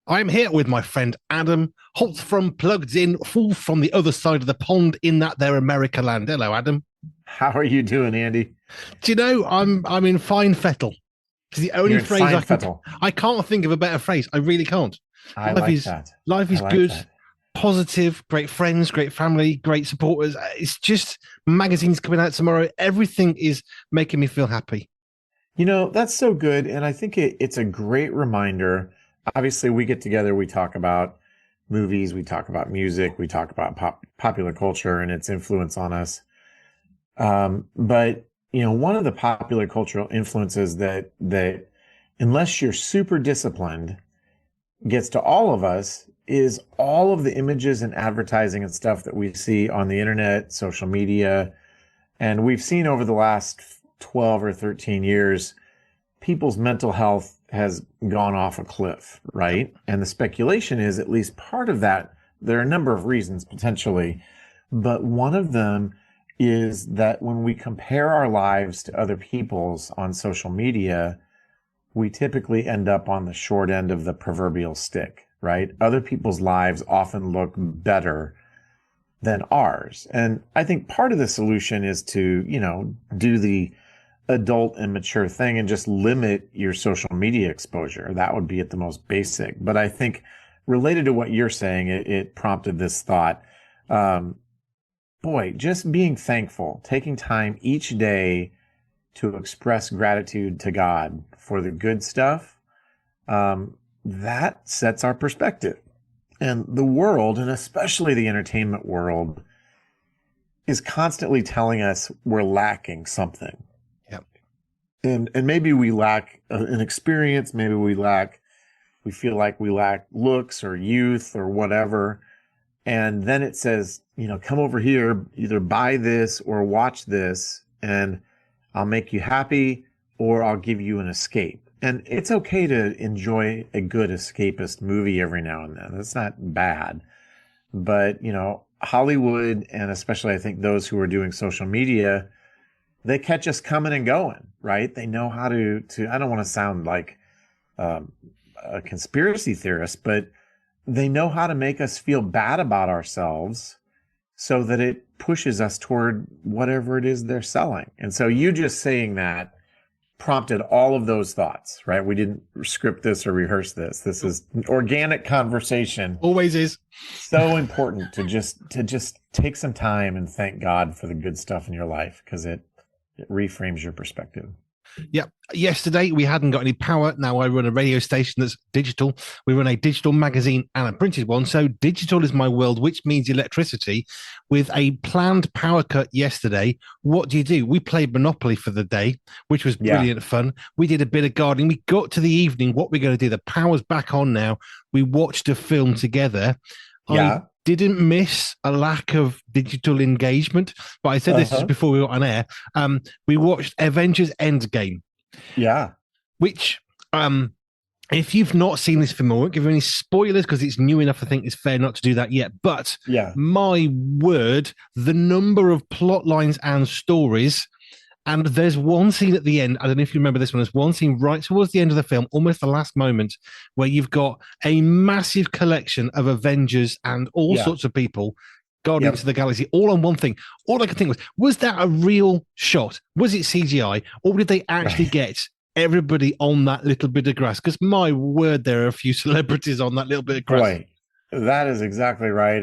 I'm here with my friend Adam Holz from Plugged In, full from the other side of the pond in that there America land. Hello, Adam. How are you doing, Andy? Do you know I'm in fine fettle? It's the only You're in phrase fine fettle. I can't think of a better phrase. I really can't. I Life like is that. life I is like good, that. positive, great friends, great family, great supporters. It's just magazines coming out tomorrow. Everything is making me feel happy. That's so good. And I think it's a great reminder. Obviously, we get together, we talk about movies, we talk about music, we talk about popular culture and its influence on us. But one of the popular cultural influences that unless you're super disciplined, gets to all of us is all of the images and advertising and stuff that we see on the internet, social media. And we've seen over the last 12 or 13 years, people's mental health has gone off a cliff, right? And the speculation is at least part of that. There are a number of reasons potentially, but one of them is that when we compare our lives to other people's on social media, we typically end up on the short end of the proverbial stick, right? Other people's lives often look better than ours. And I think part of the solution is to, do the adult and mature thing and just limit your social media exposure. That would be at the most basic. But I think related to what you're saying, it prompted this thought. Um, Boy, just being thankful, taking time each day to express gratitude to God for the good stuff, that sets our perspective. And the world, and especially the entertainment world, is constantly telling us we're lacking something. Yep. And maybe we lack an experience, maybe we feel like we lack looks or youth or whatever. And then it says, come over here, either buy this or watch this, and I'll make you happy or I'll give you an escape. And it's okay to enjoy a good escapist movie every now and then. That's not bad. But, Hollywood, and especially I think those who are doing social media, they catch us coming and going, right? They know how to I don't want to sound like um, a conspiracy theorist, but they know how to make us feel bad about ourselves so that it pushes us toward whatever it is they're selling. And so you just saying that prompted all of those thoughts, right? We didn't script this or rehearse this. This is an organic conversation. Always is. So important to just take some time and thank God for the good stuff in your life because it reframes your perspective. Yep. Yesterday we hadn't got any power. Now I run a radio station that's digital. We run a digital magazine and a printed one. So digital is my world, which means electricity. With a planned power cut yesterday, what do? We played Monopoly for the day, which was Yeah. brilliant fun. We did a bit of gardening. We got to the evening. What we're going to do? The power's back on now. We watched a film together. I Yeah. didn't miss a lack of digital engagement, but I said this just Uh-huh. before we got on air. We watched Avengers Endgame, Yeah. which, if you've not seen this film, I won't give you any spoilers because it's new enough. I think it's fair not to do that yet. But Yeah. my word, the number of plot lines and stories. And there's one scene at the end. I don't know if you remember this one. There's one scene right towards the end of the film, almost the last moment, where you've got a massive collection of Avengers and all Yeah. sorts of people, Guardians of Yep. the Galaxy, all on one thing. All I could think was that a real shot? Was it CGI? Or did they actually Right. get everybody on that little bit of grass? Because my word, there are a few celebrities on that little bit of grass. Boy, that is exactly right.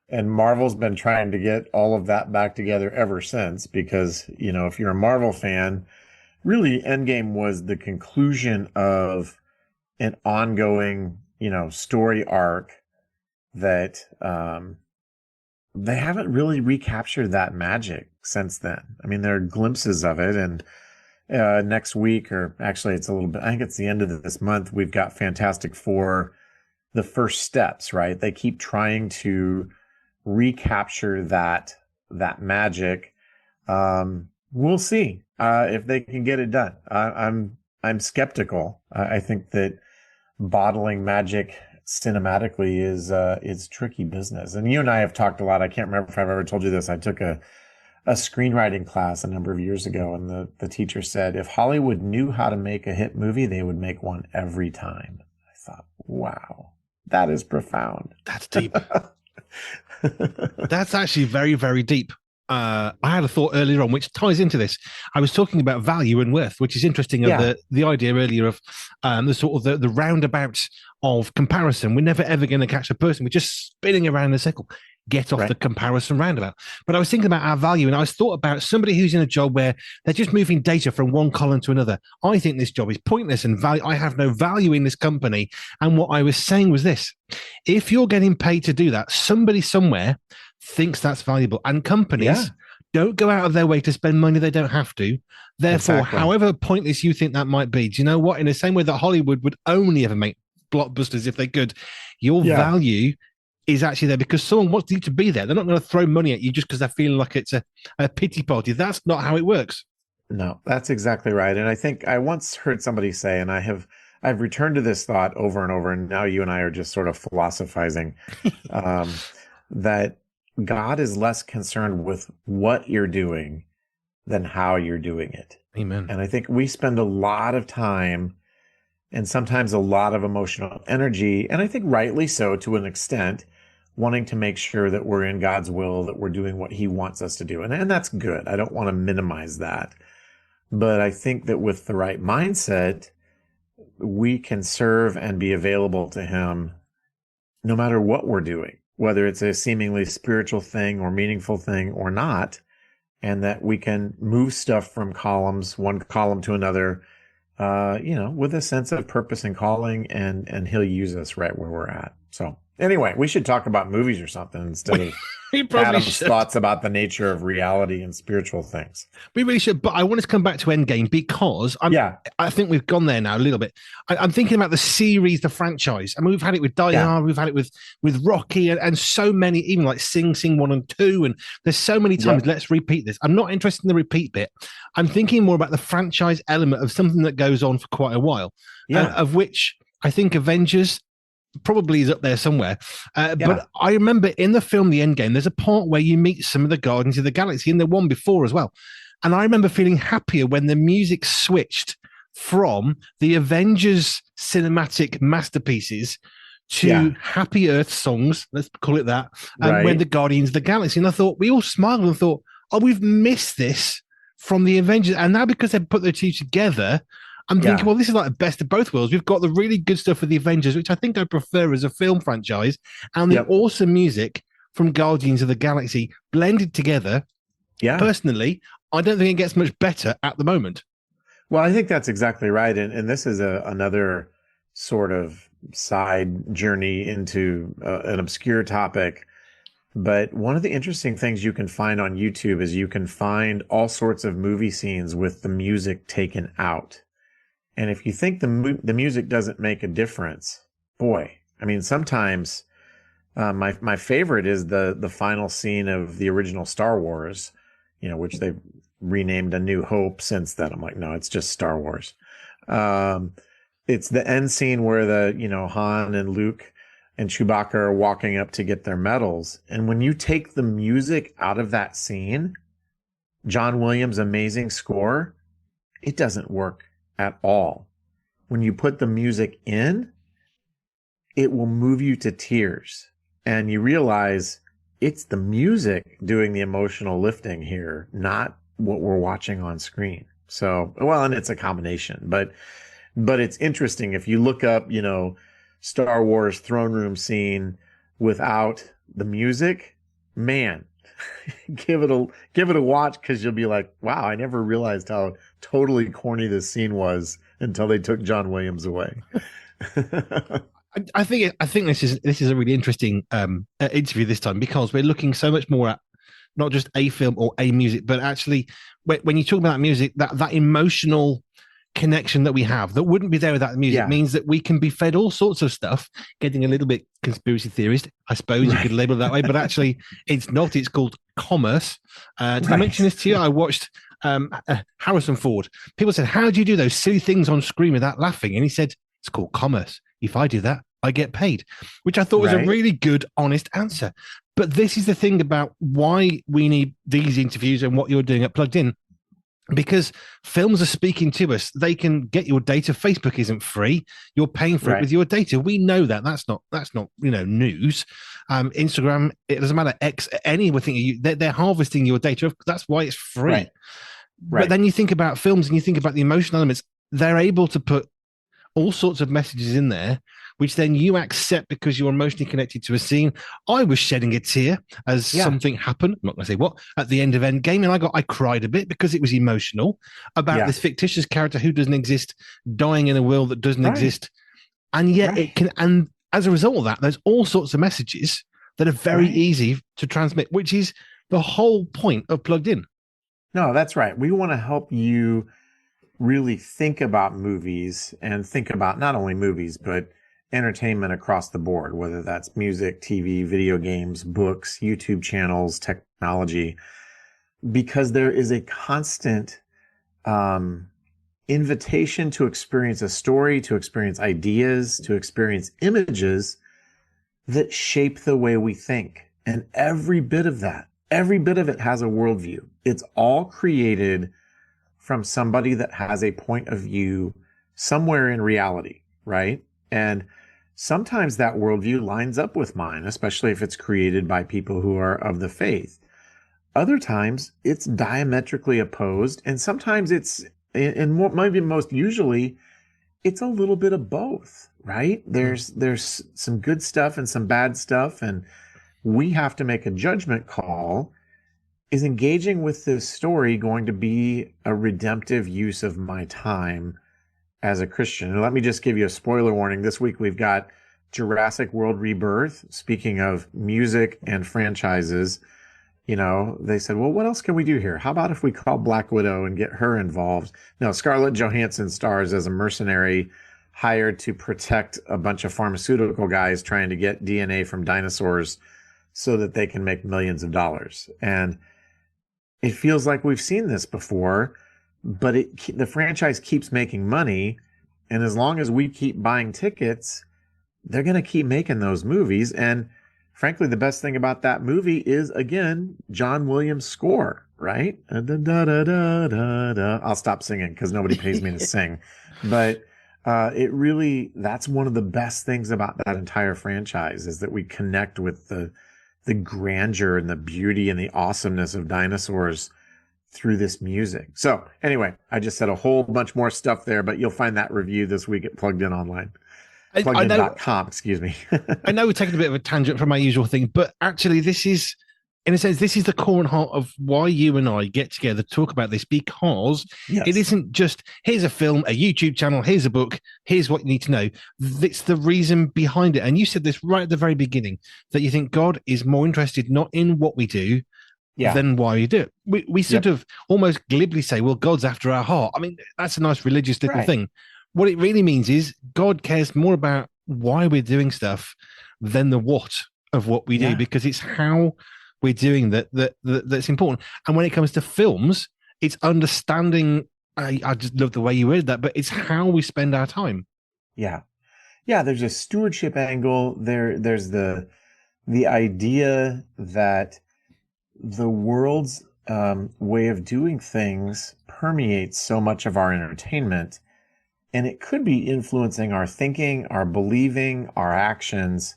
And Marvel's been trying to get all of that back together ever since because, if you're a Marvel fan, really Endgame was the conclusion of an ongoing, story arc that they haven't really recaptured that magic since then. I mean, there are glimpses of it, and next week, or actually, it's a little bit. I think it's the end of this month. We've got Fantastic Four, the first steps. Right? They keep trying to recapture that magic. We'll see if they can get it done. I'm skeptical. I think that bottling magic cinematically is tricky business. And you and I have talked a lot. I can't remember if I've ever told you this. I took a screenwriting class a number of years ago, and the teacher said if Hollywood knew how to make a hit movie, they would make one every time. I thought, wow. That is profound. That's deep. That's actually very, very deep. I had a thought earlier on which ties into this. I was talking about value and worth, which is interesting. Of the idea earlier of the sort of the roundabout of comparison. We're never ever going to catch a person. We're just spinning around in a circle. Get off the comparison roundabout. But I was thinking about our value, and I was thought about somebody who's in a job where they're just moving data from one column to another. I think this job is pointless and value. I have no value in this company. And what I was saying was this: if you're getting paid to do that, somebody somewhere thinks that's valuable, and companies don't go out of their way to spend money they don't have to. Therefore, however pointless you think that might be, do you know what? In the same way that Hollywood would only ever make blockbusters if they could, your value is actually there because someone wants you to be there. They're not going to throw money at you just because they're feeling like it's a pity party. That's not how it works. No, that's exactly right. And I think I once heard somebody say, and I've returned to this thought over and over, and now you and I are just sort of philosophizing, that God is less concerned with what you're doing than how you're doing it. Amen. And I think we spend a lot of time and sometimes a lot of emotional energy, and I think rightly so to an extent, wanting to make sure that we're in God's will, that we're doing what he wants us to do. And that's good. I don't want to minimize that. But I think that with the right mindset, we can serve and be available to him no matter what we're doing, whether it's a seemingly spiritual thing or meaningful thing or not, and that we can move stuff from one column to another, with a sense of purpose and calling, and he'll use us right where we're at. So anyway, we should talk about movies or something instead of Adam's thoughts about the nature of reality and spiritual things. We really should, but I wanted to come back to Endgame because I think we've gone there now a little bit. I'm thinking about the series, the franchise. I mean, we've had it with Die Hard, we've had it with Rocky, and so many, even like Sing 1 and 2, and there's so many times. Let's repeat this. I'm not interested in the repeat bit. I'm thinking more about the franchise element of something that goes on for quite a while, of which I think Avengers probably is up there somewhere. But I remember in the film The Endgame, there's a part where you meet some of the Guardians of the Galaxy, and the one before as well. And I remember feeling happier when the music switched from the Avengers cinematic masterpieces to Happy Earth songs, let's call it that, and when the Guardians of the Galaxy. And I thought, we all smiled and thought, oh, we've missed this from the Avengers. And now because they put the two together, I'm thinking, well, this is like the best of both worlds. We've got the really good stuff for the Avengers, which I think I prefer as a film franchise, and the awesome music from Guardians of the Galaxy blended together. Yeah. Personally, I don't think it gets much better at the moment. Well, I think that's exactly right. And this is another sort of side journey into an obscure topic. But one of the interesting things you can find on YouTube is you can find all sorts of movie scenes with the music taken out. And if you think the music doesn't make a difference, boy, I mean, sometimes my favorite is the final scene of the original Star Wars, which they've renamed A New Hope since then. I'm like, no, it's just Star Wars. It's the end scene where Han and Luke and Chewbacca are walking up to get their medals. And when you take the music out of that scene, John Williams' amazing score, it doesn't work at all. When you put the music in, it will move you to tears. And you realize it's the music doing the emotional lifting here, not what we're watching on screen. So, well, and it's a combination, but it's interesting. If you look up, Star Wars throne room scene without the music, man, give it a watch, because you'll be like, wow, I never realized how totally corny this scene was until they took John Williams away. I think this is a really interesting interview this time, because we're looking so much more at not just a film or a music, but actually when you talk about music, that emotional connection that we have that wouldn't be there without the music means that we can be fed all sorts of stuff. Getting a little bit conspiracy theorist, I suppose you could label it that way, but actually it's not. It's called commerce. Did I mention this to you? I watched Harrison Ford. People said, how do you do those silly things on screen without laughing? And he said, it's called commerce. If I do that, I get paid, which I thought was a really good, honest answer. But this is the thing about why we need these interviews and what you're doing at Plugged In. because films are speaking to us. They can get your data. Facebook isn't free. You're paying for it Right. with your data. We know that. That's not news. Instagram, it doesn't matter. X, anything, they're harvesting your data. That's why it's free. Right. But Right. then you think about films and you think about the emotional elements. They're able to put all sorts of messages in there, which then you accept because you're emotionally connected to a scene. I was shedding a tear as Yeah. something happened. I'm not going to say what at the end of Endgame, and I cried a bit because it was emotional about Yeah. this fictitious character who doesn't exist, dying in a world that doesn't Right. exist, and yet it Right. can. And as a result of that, there's all sorts of messages that are very Right. easy to transmit, which is the whole point of Plugged In. No, that's right. We want to help you really think about movies and think about not only movies, but entertainment across the board, whether that's music, TV, video games, books, YouTube channels, technology, because there is a constant um, invitation to experience a story, to experience ideas, to experience images that shape the way we think. And every bit of that, every bit of it has a worldview. It's all created from somebody that has a point of view somewhere in reality, right? And sometimes that worldview lines up with mine, especially if it's created by people who are of the faith. Other times it's diametrically opposed, and sometimes and more, maybe most usually, it's a little bit of both, right? There's some good stuff and some bad stuff, and we have to make a judgment call. Is engaging with this story going to be a redemptive use of my time as a Christian? And let me just give you a spoiler warning. This week we've got Jurassic World Rebirth. Speaking of music and franchises, they said, well, what else can we do here? How about if we call Black Widow and get her involved? No, Scarlett Johansson stars as a mercenary hired to protect a bunch of pharmaceutical guys trying to get DNA from dinosaurs so that they can make millions of dollars. And it feels like we've seen this before, but the franchise keeps making money. And as long as we keep buying tickets, they're going to keep making those movies. And frankly, the best thing about that movie is, again, John Williams' score, right? Da, da, da, da, da, da. I'll stop singing because nobody pays me to sing. But that's one of the best things about that entire franchise is that we connect with the grandeur and the beauty and the awesomeness of dinosaurs through this music. So anyway, I just said a whole bunch more stuff there, but you'll find that review this week at Plugged In Online. I know Pluggedin.com, excuse me. I know we're taking a bit of a tangent from my usual thing, but actually, this is, in a sense, this is the core and heart of why you and I get together to talk about this, because it Yes. isn't just here's a film, a YouTube channel, here's a book, here's what you need to know. It's the reason behind it. And you said this right at the very beginning, that you think God is more interested not in what we do than why we do it. We sort of almost glibly say, well, God's after our heart. I mean, that's a nice religious little thing. What it really means is God cares more about why we're doing stuff than the what of what we do, because it's how we're doing that's important. And when it comes to films, it's understanding. I just love the way you worded that, but it's how we spend our time. Yeah. There's a stewardship angle. There's the idea that the world's way of doing things permeates so much of our entertainment, and it could be influencing our thinking, our believing, our actions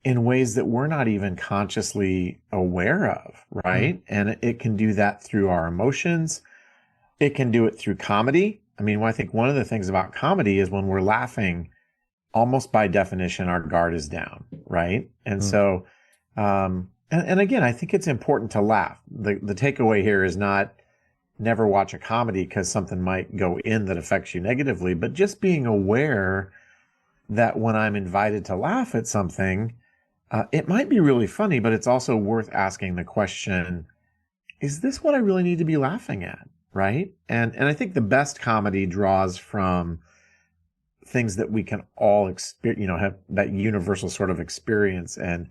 in ways that we're not even consciously aware of, right? And it can do that through our emotions. It can do it through comedy. I mean, I think one of the things about comedy is when we're laughing, almost by definition, our guard is down, right? And so, and again, I think it's important to laugh. The takeaway here is not never watch a comedy because something might go in that affects you negatively, but just being aware that when I'm invited to laugh at something, it might be really funny, but it's also worth asking the question, is this what I really need to be laughing at? Right? And I think the best comedy draws from things that we can all experience, have that universal sort of experience and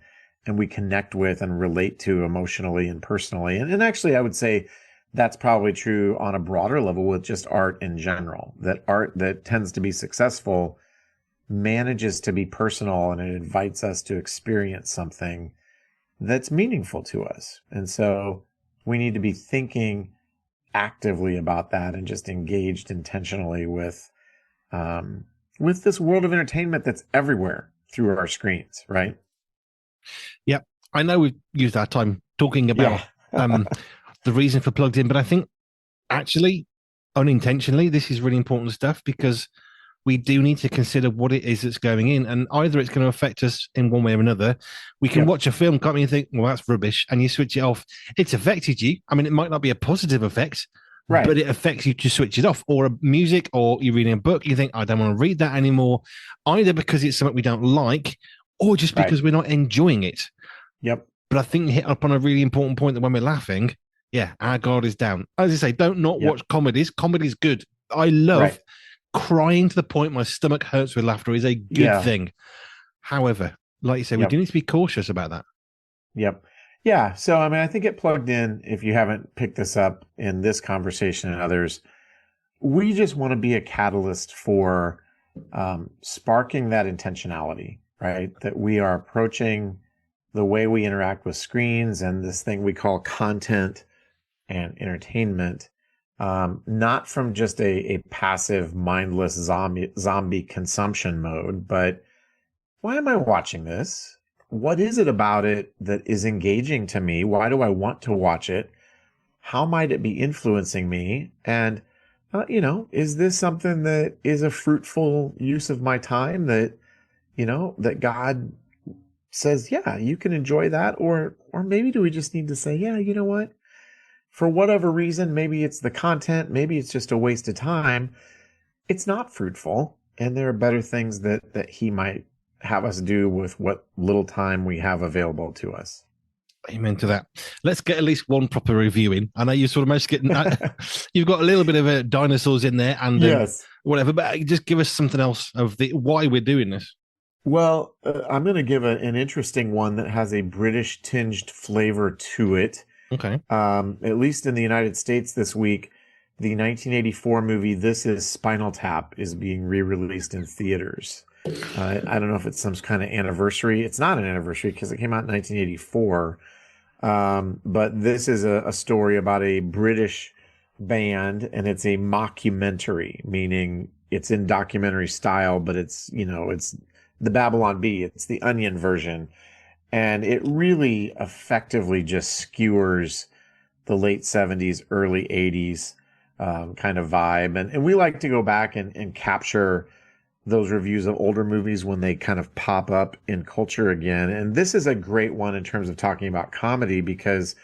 we connect with and relate to emotionally and personally. And actually, I would say that's probably true on a broader level with just art in general, that art that tends to be successful manages to be personal and it invites us to experience something that's meaningful to us. And so we need to be thinking actively about that and just engaged intentionally with this world of entertainment that's everywhere through our screens, right? Yeah, I know we've used our time talking about the reason for Plugged In, but I think actually, unintentionally, this is really important stuff because we do need to consider what it is that's going in, and either it's going to affect us in one way or another. We can watch a film, can't we, and think, well, that's rubbish, and you switch it off. It's affected you. I mean, it might not be a positive effect, right, but it affects you to switch it off. Or a music, or you're reading a book, you think, I don't want to read that anymore, either because it's something we don't like, or just because we're not enjoying it. Yep. But I think you hit up on a really important point that when we're laughing, our guard is down. As I say, don't not watch comedies. Comedy's good. I love crying to the point my stomach hurts with laughter is a good thing. However, like you say, we do need to be cautious about that. Yep. Yeah. So, I mean, I think it Plugged In, if you haven't picked this up in this conversation and others, we just want to be a catalyst for sparking that intentionality, right? That we are approaching the way we interact with screens and this thing we call content and entertainment, not from just a passive, mindless zombie consumption mode, but why am I watching this? What is it about it that is engaging to me? Why do I want to watch it? How might it be influencing me? And, is this something that is a fruitful use of my time that, that God says, yeah, you can enjoy that? Or maybe do we just need to say, yeah, you know what? For whatever reason, maybe it's the content, maybe it's just a waste of time. It's not fruitful. And there are better things that he might have us do with what little time we have available to us. Amen to that. Let's get at least one proper review in. I know you're sort of most getting you've got a little bit of dinosaurs in there and whatever, but just give us something else of why we're doing this. Well, I'm going to give an interesting one that has a British tinged flavor to it. Okay. At least in the United States this week, the 1984 movie This Is Spinal Tap is being re-released in theaters. I don't know if it's some kind of anniversary. It's not an anniversary because it came out in 1984. But this is a story about a British band, and it's a mockumentary, meaning it's in documentary style, but it's the Babylon Bee. It's the Onion version. And it really effectively just skewers the late 70s, early 80s kind of vibe. And we like to go back and capture those reviews of older movies when they kind of pop up in culture again. And this is a great one in terms of talking about comedy because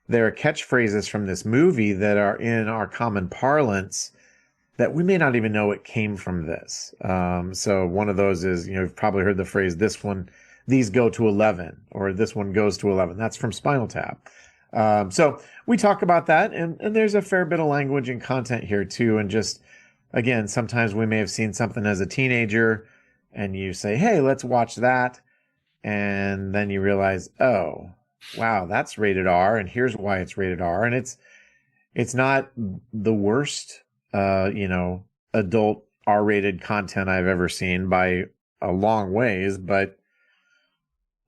there are catchphrases from this movie that are in our common parlance that we may not even know it came from this. So one of those is, you've probably heard the phrase, these go to 11, or this one goes to 11. That's from Spinal Tap. So we talk about that, and there's a fair bit of language and content here too. And just, again, sometimes we may have seen something as a teenager and you say, hey, let's watch that. And then you realize, oh, wow, that's rated R. And here's why it's rated R. And it's not the worst, adult R-rated content I've ever seen by a long ways, but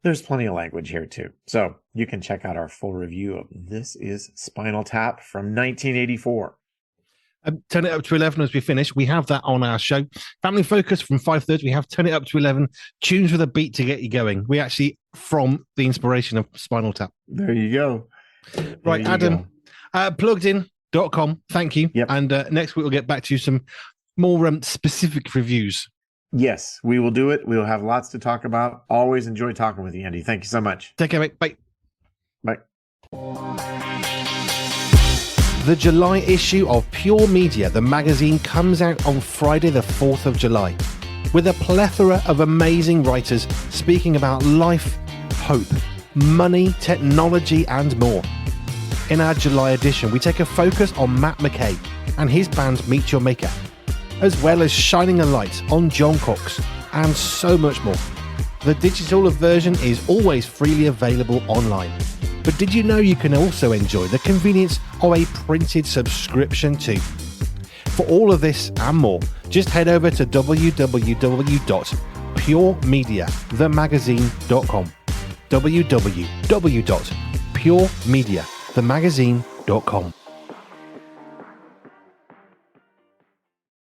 there's plenty of language here too. So you can check out our full review of This Is Spinal Tap from 1984. Turn it up to 11 as we finish. We have that on our show. Family Focus from 5:30. We have Turn It Up to 11. Tunes with a beat to get you going. We actually from the inspiration of Spinal Tap. There you go. Right, Adam, pluggedin.com. Thank you. Yep. And next week we'll get back to some more specific reviews. Yes, we will do it. We'll have lots to talk about. Always enjoy talking with you, Andy. Thank you so much. Take care, mate. Bye. Bye. The July issue of Pure Media, the magazine, comes out on Friday the 4th of July with a plethora of amazing writers speaking about life, hope, money, technology and more. In our July edition, we take a focus on Matt McKay and his band Meet Your Maker, as well as shining a light on John Cox and so much more. The digital version is always freely available online. But did you know you can also enjoy the convenience of a printed subscription too? For all of this and more, just head over to www.puremediathemagazine.com www.puremediathemagazine.com